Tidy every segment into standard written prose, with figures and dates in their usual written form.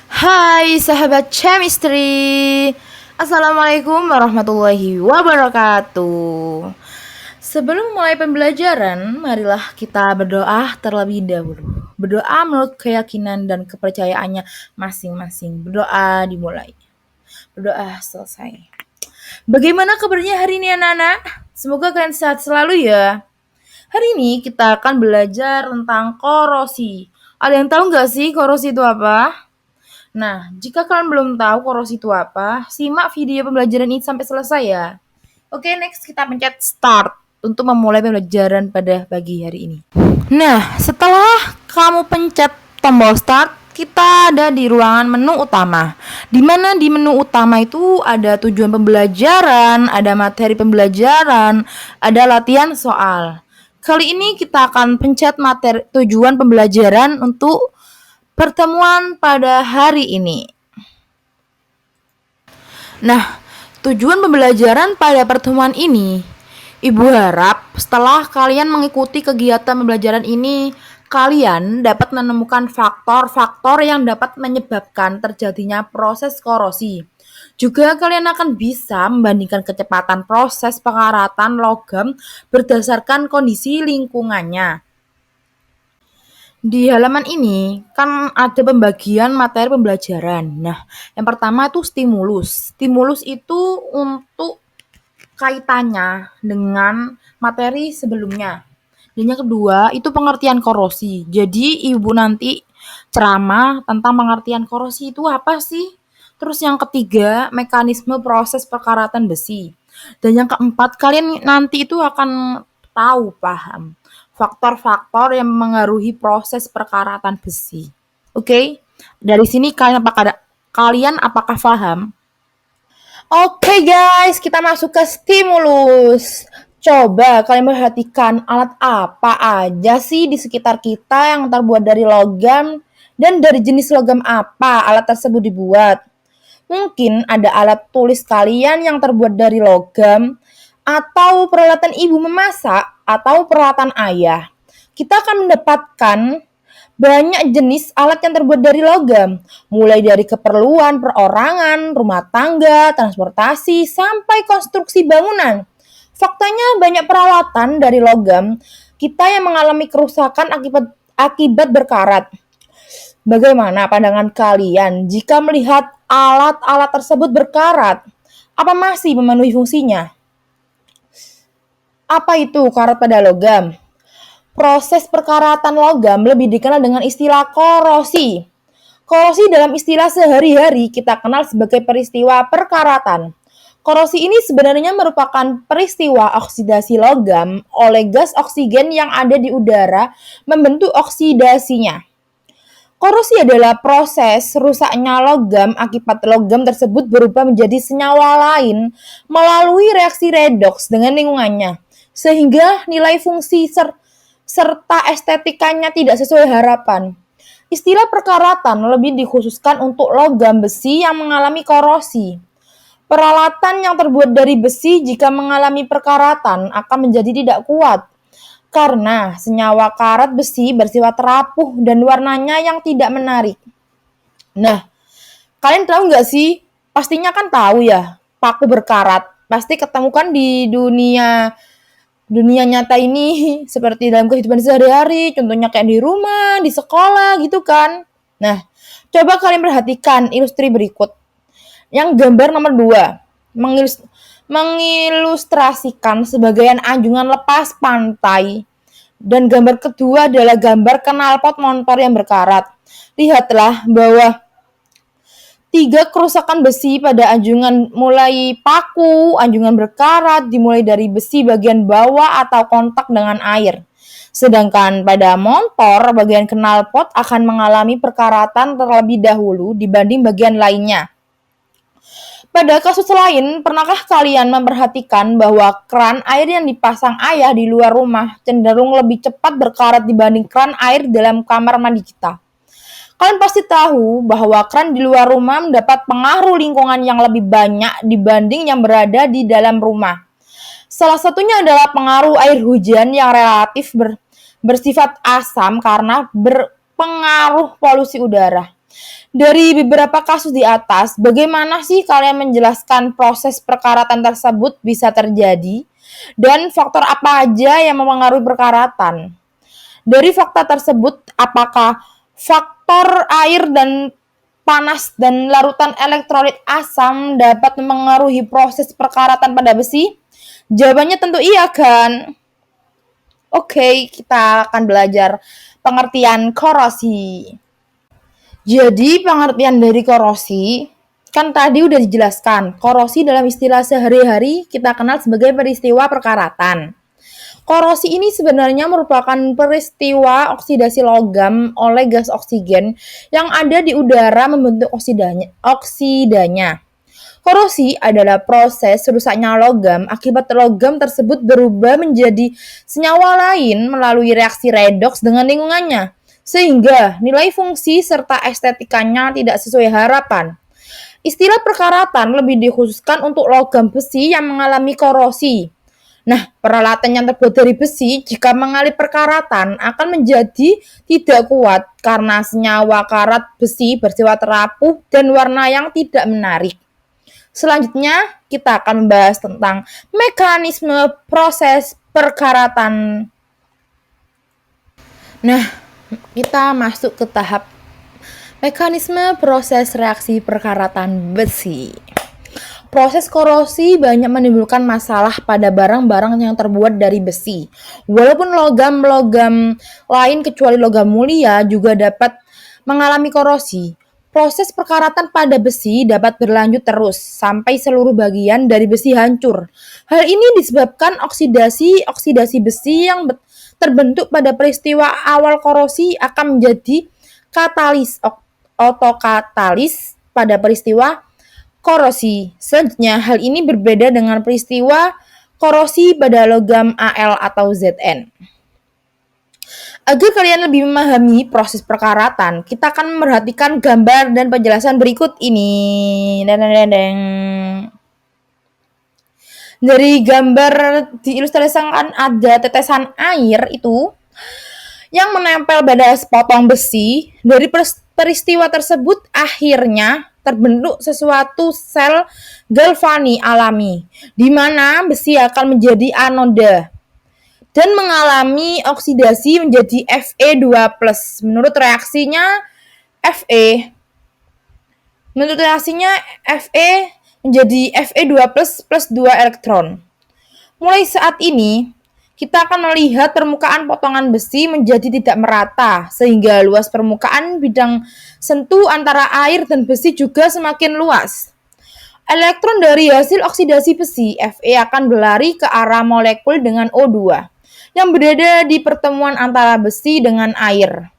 Hai sahabat chemistry. Assalamualaikum warahmatullahi wabarakatuh. Sebelum mulai pembelajaran, marilah kita berdoa terlebih dahulu. Berdoa menurut keyakinan dan kepercayaannya masing-masing. Berdoa dimulai. Berdoa selesai. Bagaimana kabarnya hari ini anak-anak? Semoga kalian sehat selalu ya. Hari ini kita akan belajar tentang korosi. Ada yang tahu nggak sih korosi itu apa? Nah, jika kalian belum tahu korosi itu apa, simak video pembelajaran ini sampai selesai ya. Oke, next kita pencet start untuk memulai pembelajaran pada pagi hari ini. Nah, setelah kamu pencet tombol start, kita ada di ruangan menu utama. Di mana di menu utama itu ada tujuan pembelajaran, ada materi pembelajaran, ada latihan soal. Kali ini kita akan pencet materi tujuan pembelajaran untuk pertemuan pada hari ini. Nah, tujuan pembelajaran pada pertemuan ini, Ibu harap setelah kalian mengikuti kegiatan pembelajaran ini, kalian dapat menemukan faktor-faktor yang dapat menyebabkan terjadinya proses korosi. Juga kalian akan bisa membandingkan kecepatan proses pengaratan logam berdasarkan kondisi lingkungannya. Di halaman ini kan ada pembagian materi pembelajaran. Nah, yang pertama itu stimulus. Stimulus itu untuk kaitannya dengan materi sebelumnya. Dan yang kedua itu pengertian korosi. Jadi ibu nanti ceramah tentang pengertian korosi itu apa sih? Terus yang ketiga mekanisme proses perkaratan besi. Dan yang keempat kalian nanti itu akan tahu paham faktor-faktor yang mengaruhi proses perkaratan besi. Oke? Dari sini kalian apakah paham? Oke guys, kita masuk ke stimulus. Coba kalian perhatikan alat apa aja sih di sekitar kita yang terbuat dari logam dan dari jenis logam apa alat tersebut dibuat. Mungkin ada alat tulis kalian yang terbuat dari logam atau peralatan ibu memasak atau peralatan ayah. Kita akan mendapatkan banyak jenis alat yang terbuat dari logam, mulai dari keperluan perorangan, rumah tangga, transportasi, sampai konstruksi bangunan. Faktanya banyak peralatan dari logam kita yang mengalami kerusakan akibat berkarat. Bagaimana pandangan kalian jika melihat alat-alat tersebut berkarat? Apa masih memenuhi fungsinya? Apa itu karat pada logam? Proses perkaratan logam lebih dikenal dengan istilah korosi. Korosi dalam istilah sehari-hari kita kenal sebagai peristiwa perkaratan. Korosi ini sebenarnya merupakan peristiwa oksidasi logam oleh gas oksigen yang ada di udara membentuk oksidasinya. Korosi adalah proses rusaknya logam akibat logam tersebut berubah menjadi senyawa lain melalui reaksi redoks dengan lingkungannya, sehingga nilai fungsi serta estetikanya tidak sesuai harapan. Istilah perkaratan lebih dikhususkan untuk logam besi yang mengalami korosi. Peralatan yang terbuat dari besi jika mengalami perkaratan akan menjadi tidak kuat karena senyawa karat besi bersifat rapuh dan warnanya yang tidak menarik. Nah, kalian tahu nggak sih? Pastinya kan tahu ya, paku berkarat. Pasti ketemukan di dunia nyata ini seperti dalam kehidupan sehari-hari, contohnya kayak di rumah, di sekolah gitu kan. Nah, coba kalian perhatikan ilustrasi berikut. Yang gambar nomor 2 mengilustrasikan sebagian anjungan lepas pantai. Dan gambar kedua adalah gambar knalpot motor yang berkarat. Lihatlah bahwa 3 kerusakan besi pada anjungan mulai paku, anjungan berkarat dimulai dari besi bagian bawah atau kontak dengan air. Sedangkan pada motor, bagian knalpot akan mengalami perkaratan terlebih dahulu dibanding bagian lainnya. Pada kasus lain, pernahkah kalian memperhatikan bahwa kran air yang dipasang ayah di luar rumah cenderung lebih cepat berkarat dibanding kran air dalam kamar mandi kita? Kalian pasti tahu bahwa kran di luar rumah mendapat pengaruh lingkungan yang lebih banyak dibanding yang berada di dalam rumah. Salah satunya adalah pengaruh air hujan yang relatif bersifat asam karena berpengaruh polusi udara. Dari beberapa kasus di atas, bagaimana sih kalian menjelaskan proses perkaratan tersebut bisa terjadi? Dan faktor apa aja yang mempengaruhi perkaratan? Dari fakta tersebut, apakah faktor air dan panas dan larutan elektrolit asam dapat mempengaruhi proses perkaratan pada besi? Jawabannya tentu iya kan? Oke, kita akan belajar pengertian korosi. Jadi pengertian dari korosi, kan tadi udah dijelaskan. Korosi dalam istilah sehari-hari kita kenal sebagai peristiwa perkaratan. Korosi ini sebenarnya merupakan peristiwa oksidasi logam oleh gas oksigen yang ada di udara membentuk oksidanya. Korosi adalah proses rusaknya logam akibat logam tersebut berubah menjadi senyawa lain melalui reaksi redoks dengan lingkungannya, sehingga nilai fungsi serta estetikanya tidak sesuai harapan. Istilah perkaratan lebih dikhususkan untuk logam besi yang mengalami korosi. Nah, peralatan yang terbuat dari besi jika mengalami perkaratan akan menjadi tidak kuat karena senyawa karat besi bersifat rapuh dan warna yang tidak menarik. Selanjutnya, kita akan membahas tentang mekanisme proses perkaratan. Nah, kita masuk ke tahap mekanisme proses reaksi perkaratan besi. Proses korosi banyak menimbulkan masalah pada barang-barang yang terbuat dari besi. Walaupun logam-logam lain kecuali logam mulia juga dapat mengalami korosi. Proses perkaratan pada besi dapat berlanjut terus sampai seluruh bagian dari besi hancur. Hal ini disebabkan oksidasi besi yang terbentuk pada peristiwa awal korosi akan menjadi otokatalis pada peristiwa korosi. Selanjutnya, hal ini berbeda dengan peristiwa korosi pada logam Al atau Zn. Agar kalian lebih memahami proses perkaratan, kita akan memperhatikan gambar dan penjelasan berikut ini. Dari gambar diilustrasikan ada tetesan air itu yang menempel pada sepotong besi. Dari peristiwa tersebut akhirnya terbentuk sesuatu sel galvani alami, di mana besi akan menjadi anoda dan mengalami oksidasi menjadi Fe2+. Menurut reaksinya Fe menjadi Fe2+ plus 2 elektron. Mulai saat ini, kita akan melihat permukaan potongan besi menjadi tidak merata, sehingga luas permukaan bidang sentuh antara air dan besi juga semakin luas. Elektron dari hasil oksidasi besi, Fe, akan berlari ke arah molekul dengan O2 yang berada di pertemuan antara besi dengan air.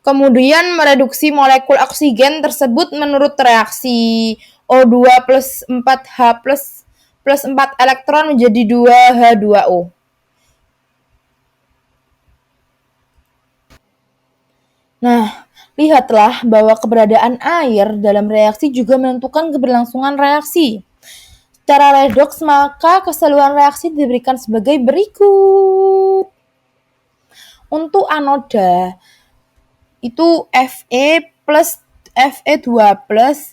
Kemudian mereduksi molekul oksigen tersebut menurut reaksi O2 plus 4H plus 4 elektron menjadi 2H2O. Nah, lihatlah bahwa keberadaan air dalam reaksi juga menentukan keberlangsungan reaksi. Secara redoks, maka keseluruhan reaksi diberikan sebagai berikut. Untuk anoda, itu Fe plus Fe2 plus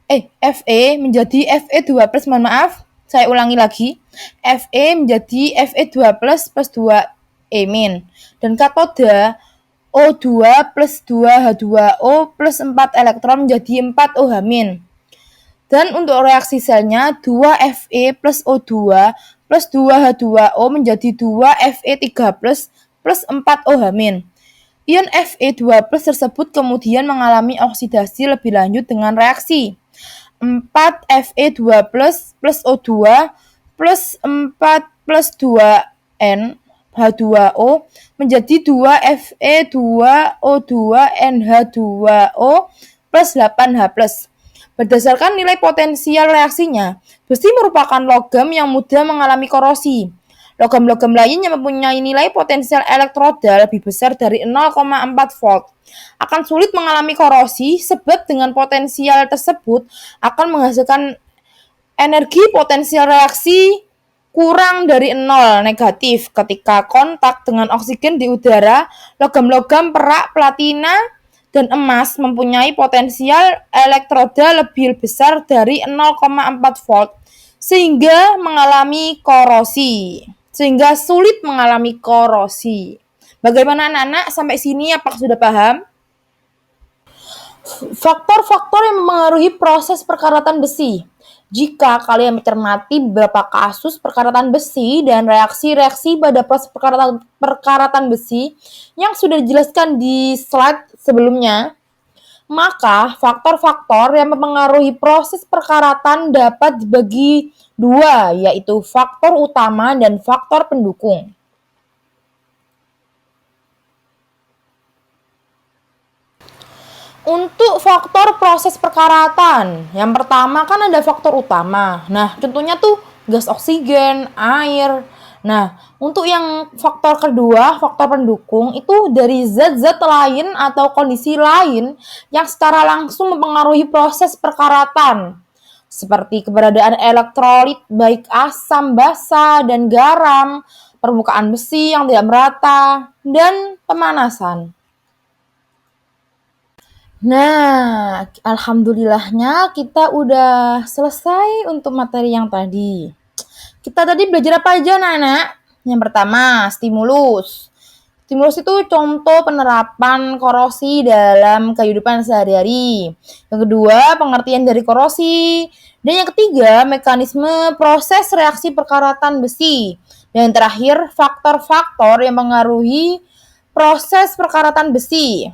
Fe menjadi Fe2 plus, mohon maaf, saya ulangi lagi. Fe menjadi Fe2 plus 2 min. Dan katoda O2 plus 2H2O plus 4 elektron menjadi 4 OH min. Dan untuk reaksi selnya 2Fe plus O2 plus 2H2O menjadi 2Fe3 plus 4 OH min. Ion Fe2 plus tersebut kemudian mengalami oksidasi lebih lanjut dengan reaksi 4 Fe2 plus O2 plus 4 plus 2N H2O menjadi 2 Fe2O2 NH2O plus 8H+. Berdasarkan nilai potensial reaksinya, besi merupakan logam yang mudah mengalami korosi. Logam-logam lain yang mempunyai nilai potensial elektroda lebih besar dari 0,4 volt akan sulit mengalami korosi sebab dengan potensial tersebut akan menghasilkan energi potensial reaksi kurang dari 0 negatif ketika kontak dengan oksigen di udara. Logam-logam perak, platina, Dan emas mempunyai potensial elektroda lebih besar dari 0,4 volt sehingga sulit mengalami korosi. Bagaimana anak-anak sampai sini, apakah sudah paham? Faktor-faktor yang mempengaruhi proses perkaratan besi. Jika kalian mencermati beberapa kasus perkaratan besi dan reaksi-reaksi pada proses perkaratan besi yang sudah dijelaskan di slide sebelumnya, maka faktor-faktor yang mempengaruhi proses perkaratan dapat dibagi dua, yaitu faktor utama dan faktor pendukung. Untuk faktor proses perkaratan, yang pertama kan ada faktor utama. Nah, contohnya tuh gas oksigen, air. Nah, untuk yang faktor kedua, faktor pendukung, itu dari zat-zat lain atau kondisi lain yang secara langsung mempengaruhi proses perkaratan. Seperti keberadaan elektrolit baik asam, basa, dan garam, permukaan besi yang tidak merata, dan pemanasan. Nah, alhamdulillahnya kita udah selesai untuk materi yang tadi. Kita tadi belajar apa aja, anak-anak? Yang pertama, stimulus. Stimulus itu contoh penerapan korosi dalam kehidupan sehari-hari. Yang kedua, pengertian dari korosi. Dan yang ketiga, mekanisme proses reaksi perkaratan besi. Dan yang terakhir, faktor-faktor yang mengaruhi proses perkaratan besi.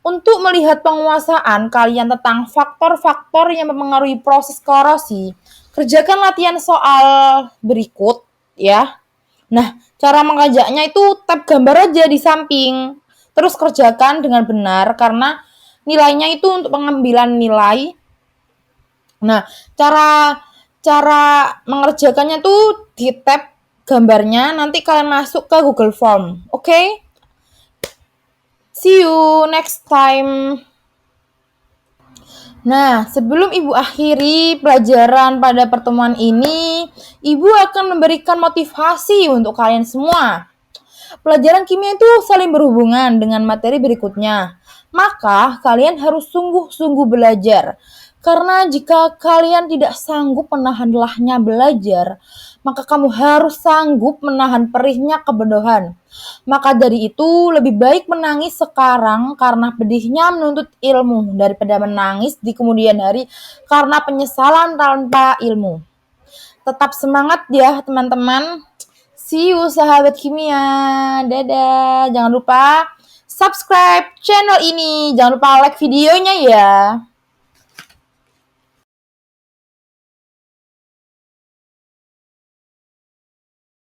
Untuk melihat penguasaan kalian tentang faktor-faktor yang mempengaruhi proses korosi, kerjakan latihan soal berikut ya. Nah, cara mengerjakannya itu tap gambar aja di samping. Terus kerjakan dengan benar karena nilainya itu untuk pengambilan nilai. Nah, cara mengerjakannya tuh di tab gambarnya, nanti kalian masuk ke Google Form. Oke? Okay? See you next time. Nah, sebelum Ibu akhiri pelajaran pada pertemuan ini, Ibu akan memberikan motivasi untuk kalian semua. Pelajaran kimia itu saling berhubungan dengan materi berikutnya. Maka, kalian harus sungguh-sungguh belajar. Karena jika kalian tidak sanggup menahan lelahnya belajar, maka kamu harus sanggup menahan perihnya kebodohan. Maka dari itu, lebih baik menangis sekarang karena pedihnya menuntut ilmu daripada menangis di kemudian hari karena penyesalan tanpa ilmu. Tetap semangat ya teman-teman. See you sahabat kimia. Dadah. Jangan lupa subscribe channel ini. Jangan lupa like videonya ya.